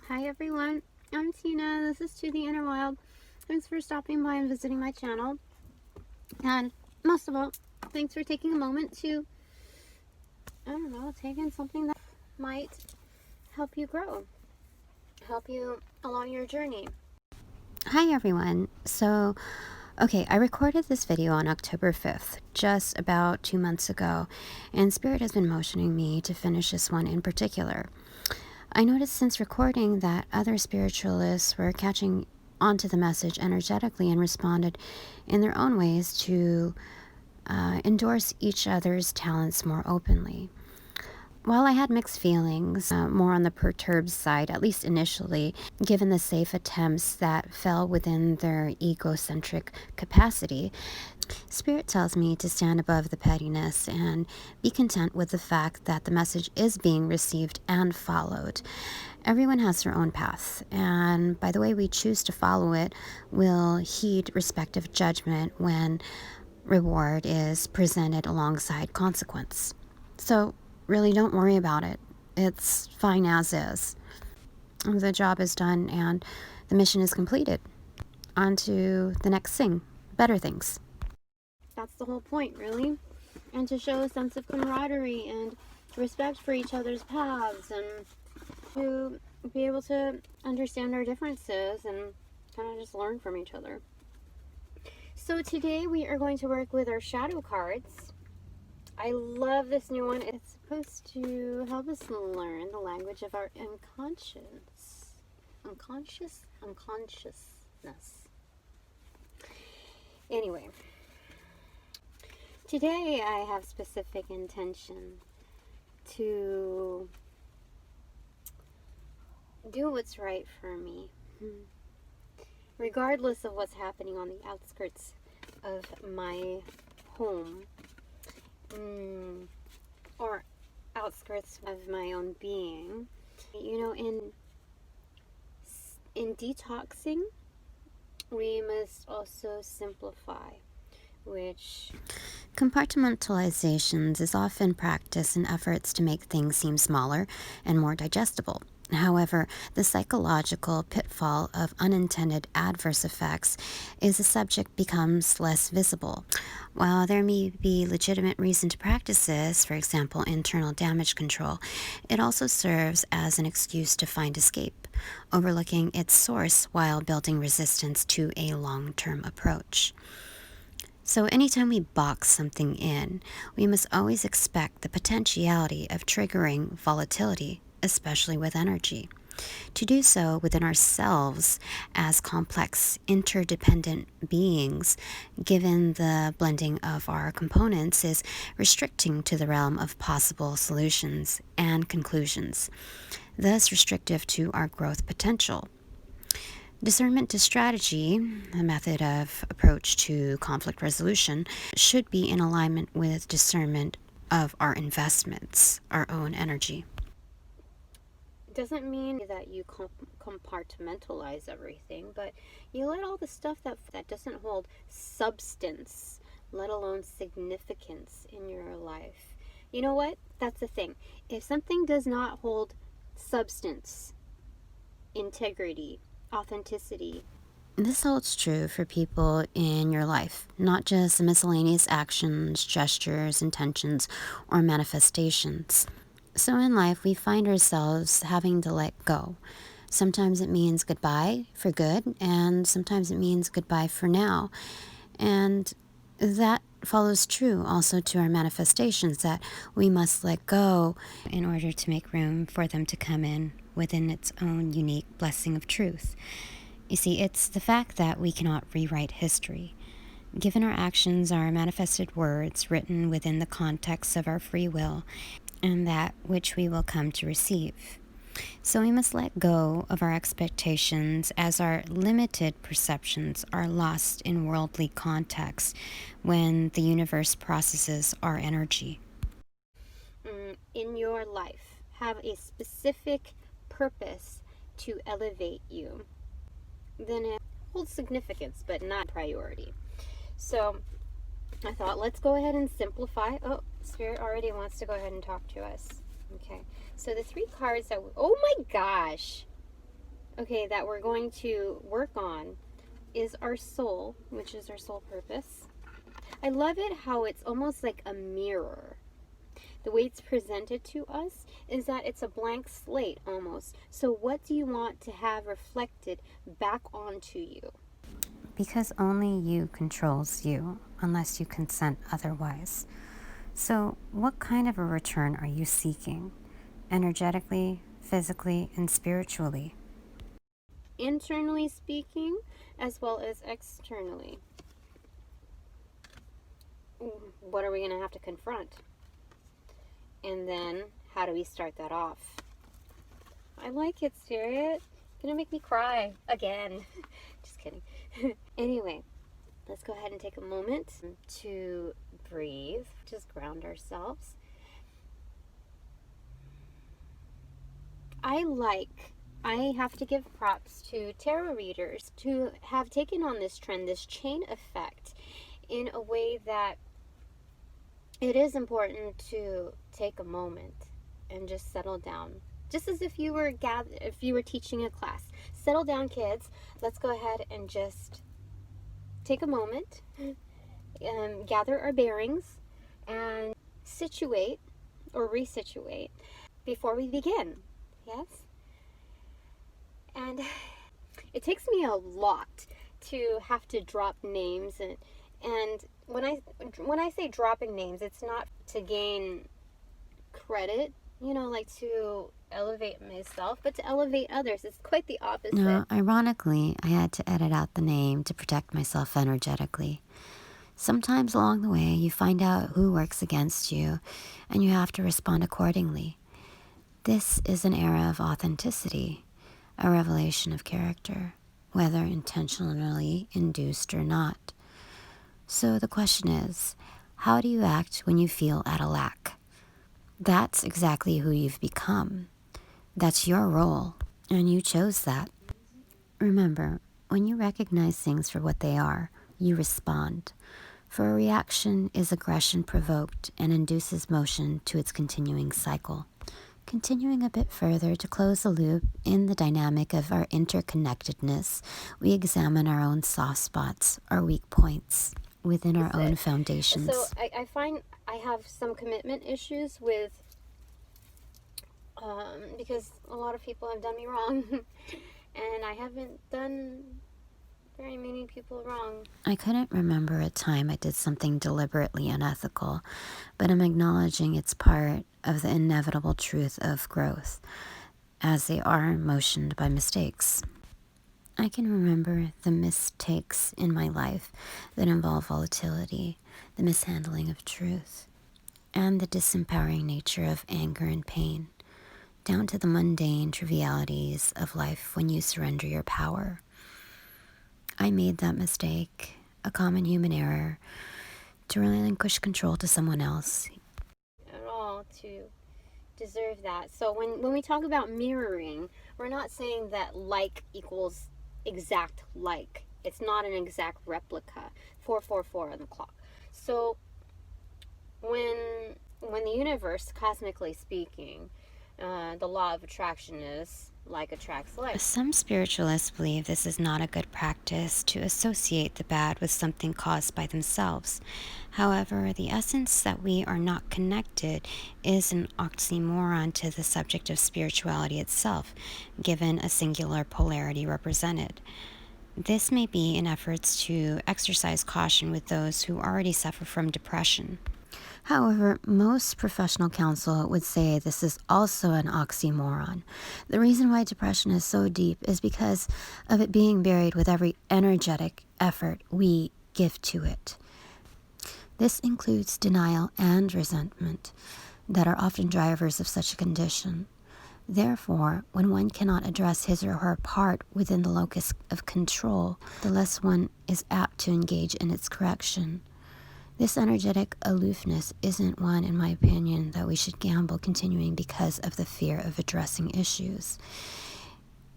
Hi everyone, I'm Tina. This is To the Inner Wild. Thanks for stopping by and visiting my channel. And most of all, thanks for taking a moment to, take in something that might help you grow, help you along your journey. Hi everyone. I recorded this video on October 5th, just about 2 months ago, and Spirit has been motioning me to finish this one in particular. I noticed since recording that other spiritualists were catching onto the message energetically and responded in their own ways to endorse each other's talents more openly. While I had mixed feelings, more on the perturbed side, at least initially, given the safe attempts that fell within their egocentric capacity, Spirit tells me to stand above the pettiness and be content with the fact that the message is being received and followed. Everyone has their own path, and by the way we choose to follow it, we'll heed respective judgment when reward is presented alongside consequence. So, really don't worry about it. It's fine as is. The job is done and the mission is completed. On to the next thing, better things. That's the whole point, really. And to show a sense of camaraderie and respect for each other's paths, and to be able to understand our differences and kind of just learn from each other. So today we are going to work with our shadow cards. I love this new one. It's supposed to help us learn the language of our unconsciousness. Anyway, today I have specific intention to do what's right for me, regardless of what's happening on the outskirts of my home, or outskirts of my own being. You know, in detoxing, we must also simplify, which compartmentalizations is often practiced in efforts to make things seem smaller and more digestible. However, the psychological pitfall of unintended adverse effects is the subject becomes less visible. While there may be legitimate reason to practice this, for example, internal damage control, it also serves as an excuse to find escape, overlooking its source while building resistance to a long-term approach. So anytime we box something in, we must always expect the potentiality of triggering volatility, especially with energy. To do so within ourselves as complex, interdependent beings, given the blending of our components, is restricting to the realm of possible solutions and conclusions, thus restrictive to our growth potential. Discernment to strategy, a method of approach to conflict resolution, should be in alignment with discernment of our investments, our own energy. Doesn't mean that you compartmentalize everything, but you let all the stuff that doesn't hold substance, let alone significance in your life. You know what? That's the thing. If something does not hold substance, integrity, authenticity. This holds true for people in your life, not just miscellaneous actions, gestures, intentions, or manifestations. So in life, we find ourselves having to let go. Sometimes it means goodbye for good, and sometimes it means goodbye for now. And that follows true also to our manifestations, that we must let go in order to make room for them to come in within its own unique blessing of truth. You see, it's the fact that we cannot rewrite history. Given our actions are manifested words written within the context of our free will, and that which we will come to receive. So we must let go of our expectations, as our limited perceptions are lost in worldly context when the universe processes our energy. In your life, have a specific purpose to elevate you, then it holds significance, but not priority. So I thought, let's go ahead and simplify. Oh, Spirit already wants to go ahead and talk to us. Okay, so the three cards that oh my gosh, okay, that we're going to work on is our soul, which is our soul purpose. I love it how it's almost like a mirror. The way it's presented to us is that it's a blank slate almost. So, what do you want to have reflected back onto you? Because only you controls you, unless you consent otherwise. So, what kind of a return are you seeking? Energetically, physically, and spiritually? Internally speaking, as well as externally. What are we going to have to confront? And then, how do we start that off? I like it, Spirit. Gonna make me cry again. Just kidding. Anyway, let's go ahead and take a moment to breathe, just ground ourselves. I have to give props to tarot readers to have taken on this trend, this chain effect, in a way that it is important to take a moment and just settle down. Just as if you were teaching a class. Settle down, kids. Let's go ahead and just take a moment, gather our bearings, and situate or resituate before we begin. Yes? And it takes me a lot to have to drop names, and when I say dropping names, it's not to gain credit, like to elevate myself, but to elevate others. It's quite the opposite. No, ironically, I had to edit out the name to protect myself energetically. Sometimes along the way, you find out who works against you, and you have to respond accordingly. This is an era of authenticity, a revelation of character, whether intentionally induced or not. So the question is, how do you act when you feel at a lack? That's exactly who you've become. That's your role, and you chose that. Remember, when you recognize things for what they are, you respond. For a reaction is aggression provoked and induces motion to its continuing cycle. Continuing a bit further to close the loop in the dynamic of our interconnectedness, we examine our own soft spots, our weak points within our own foundations. So I find I have some commitment issues with, because a lot of people have done me wrong, and I haven't done very many people wrong. I couldn't remember a time I did something deliberately unethical, but I'm acknowledging it's part of the inevitable truth of growth, as they are motioned by mistakes. I can remember the mistakes in my life that involve volatility, the mishandling of truth, and the disempowering nature of anger and pain, down to the mundane trivialities of life when you surrender your power. I made that mistake, a common human error, to relinquish control to someone else. At all to deserve that. So when we talk about mirroring, we're not saying that like equals exact like. It's not an exact replica. 444 on the clock. So when the universe, cosmically speaking, the law of attraction is like attracts like. Some spiritualists believe this is not a good practice to associate the bad with something caused by themselves. However, the essence that we are not connected is an oxymoron to the subject of spirituality itself, given a singular polarity represented. This may be in efforts to exercise caution with those who already suffer from depression. However, most professional counsel would say this is also an oxymoron. The reason why depression is so deep is because of it being buried with every energetic effort we give to it. This includes denial and resentment that are often drivers of such a condition. Therefore, when one cannot address his or her part within the locus of control, the less one is apt to engage in its correction. This energetic aloofness isn't one, in my opinion, that we should gamble continuing because of the fear of addressing issues.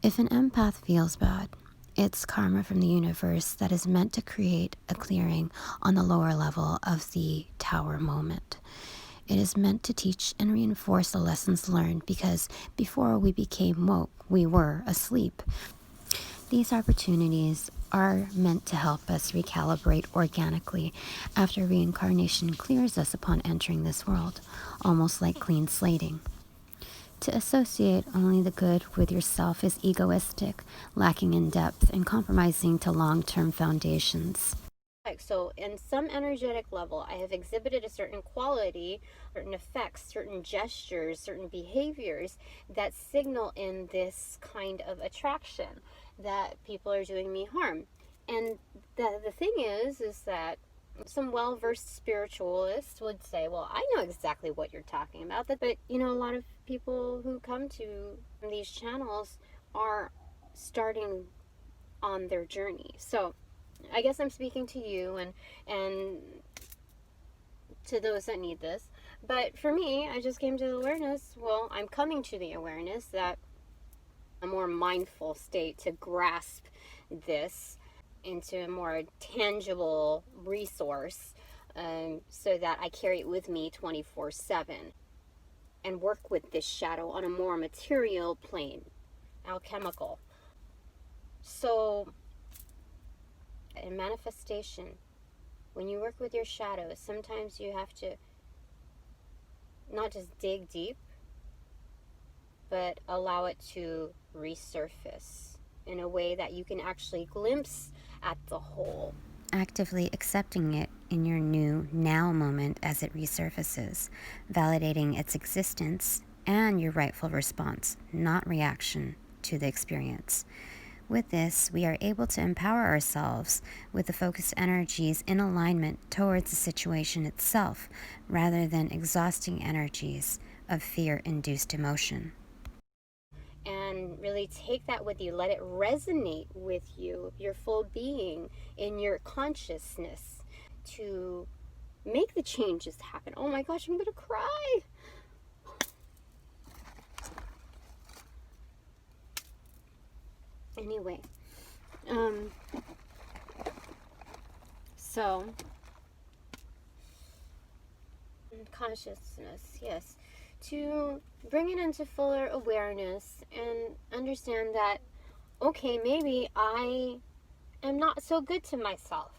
If an empath feels bad, it's karma from the universe that is meant to create a clearing on the lower level of the tower moment. It is meant to teach and reinforce the lessons learned because before we became woke, we were asleep. These opportunities are meant to help us recalibrate organically after reincarnation clears us upon entering this world, almost like clean slating. To associate only the good with yourself is egoistic, lacking in depth, and compromising to long-term foundations. So in some energetic level, I have exhibited a certain quality, certain effects, certain gestures, certain behaviors that signal in this kind of attraction that people are doing me harm. And the thing is that some well-versed spiritualists would say, well, I know exactly what you're talking about. But, a lot of people who come to these channels are starting on their journey. So I guess I'm speaking to you and to those that need this. But for me, I just came to the awareness, well, I'm coming to the awareness that a more mindful state to grasp this into a more tangible resource, so that I carry it with me 24/7 and work with this shadow on a more material plane, alchemical. So in manifestation, when you work with your shadows, sometimes you have to not just dig deep, but allow it to resurface in a way that you can actually glimpse at the whole. Actively accepting it in your new now moment as it resurfaces, validating its existence and your rightful response, not reaction, to the experience. With this, we are able to empower ourselves with the focused energies in alignment towards the situation itself, rather than exhausting energies of fear-induced emotion. And really take that with you. Let it resonate with you, your full being, in your consciousness, to make the changes happen. Oh my gosh, I'm going to cry. Anyway, so consciousness, yes, to bring it into fuller awareness and understand that, okay, maybe I am not so good to myself.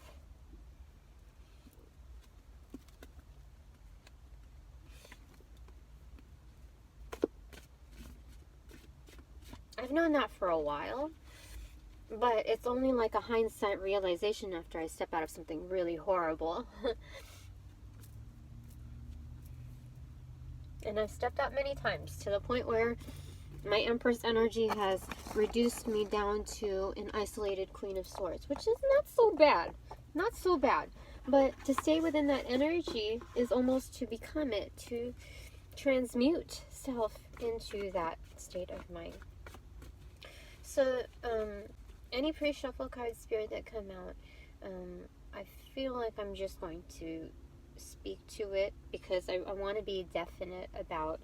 I've known that for a while, but it's only like a hindsight realization after I step out of something really horrible. And I've stepped out many times to the point where my Empress energy has reduced me down to an isolated Queen of Swords, which is not so bad. Not so bad. But to stay within that energy is almost to become it, to transmute self into that state of mind. So, any pre-shuffle cards, Spirit, that come out, I feel like I'm just going to speak to it because I want to be definite about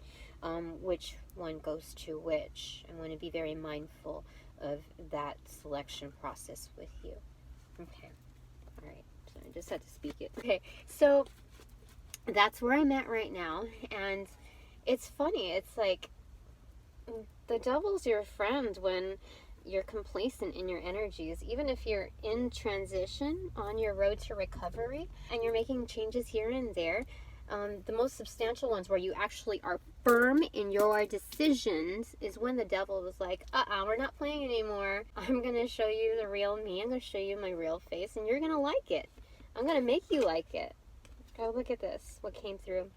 which one goes to which. I want to be very mindful of that selection process with you. Okay. All right. So I just had to speak it. Okay. So that's where I'm at right now. And it's funny. It's like the devil's your friend when you're complacent in your energies. Even if you're in transition on your road to recovery and you're making changes here and there, the most substantial ones where you actually are firm in your decisions is when the devil was like, we're not playing anymore. I'm going to show you the real me. I'm going to show you my real face and you're going to like it. I'm going to make you like it. Oh, look at this, what came through.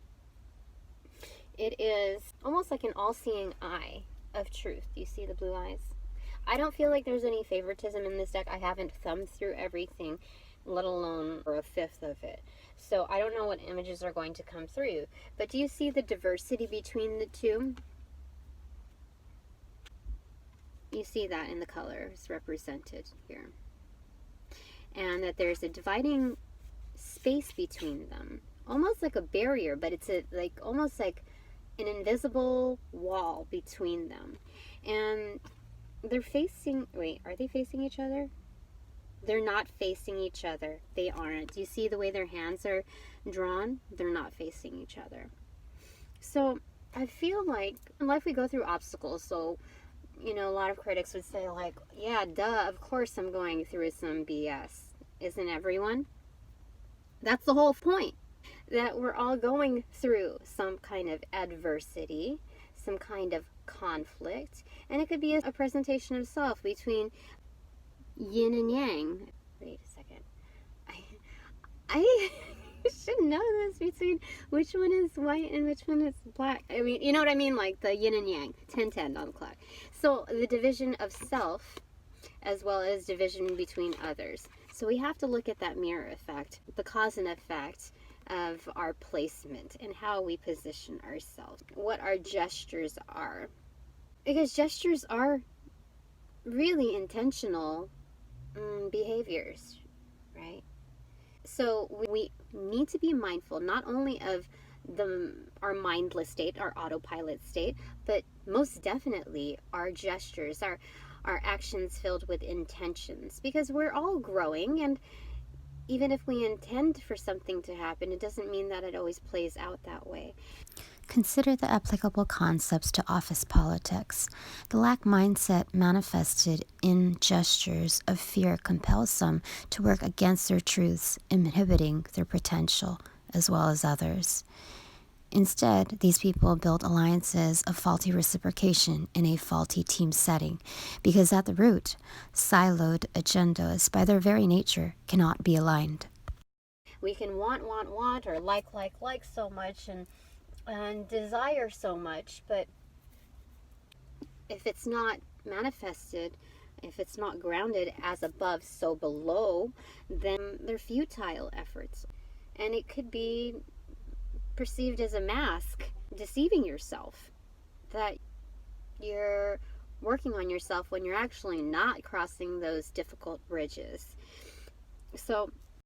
It is almost like an all-seeing eye of truth. You see the blue eyes? I don't feel like there's any favoritism in this deck. I haven't thumbed through everything, let alone for a fifth of it. So I don't know what images are going to come through. But do you see the diversity between the two? You see that in the colors represented here. And that there's a dividing space between them. Almost like a barrier, but it's almost like an invisible wall between them. And they're facing, wait, are they facing each other? They're not facing each other. They aren't. Do you see the way their hands are drawn? They're not facing each other. So I feel like in life we go through obstacles. So a lot of critics would say, like, yeah, duh, of course I'm going through some BS. Isn't everyone? That's the whole point, that we're all going through some kind of adversity, some kind of conflict, and it could be a presentation of self between yin and yang. Wait a second. I should know this, between which one is white and which one is black. I mean, you know what I mean? Like the yin and yang, 10-10 on the clock. So the division of self as well as division between others. So we have to look at that mirror effect, the cause and effect of our placement and how we position ourselves, what our gestures are. Because gestures are really intentional behaviors, right? So we need to be mindful not only of our mindless state, our autopilot state, but most definitely our gestures, our actions filled with intentions, because we're all growing, and even if we intend for something to happen, it doesn't mean that it always plays out that way. Consider the applicable concepts to office politics. The lack mindset manifested in gestures of fear compels some to work against their truths, inhibiting their potential as well as others. Instead, these people build alliances of faulty reciprocation in a faulty team setting, because at the root, siloed agendas by their very nature cannot be aligned. We can want, or like so much, and desire so much, but if it's not manifested, if it's not grounded as above, so below, then they're futile efforts. And it could be perceived as a mask, deceiving yourself, that you're working on yourself when you're actually not crossing those difficult bridges. So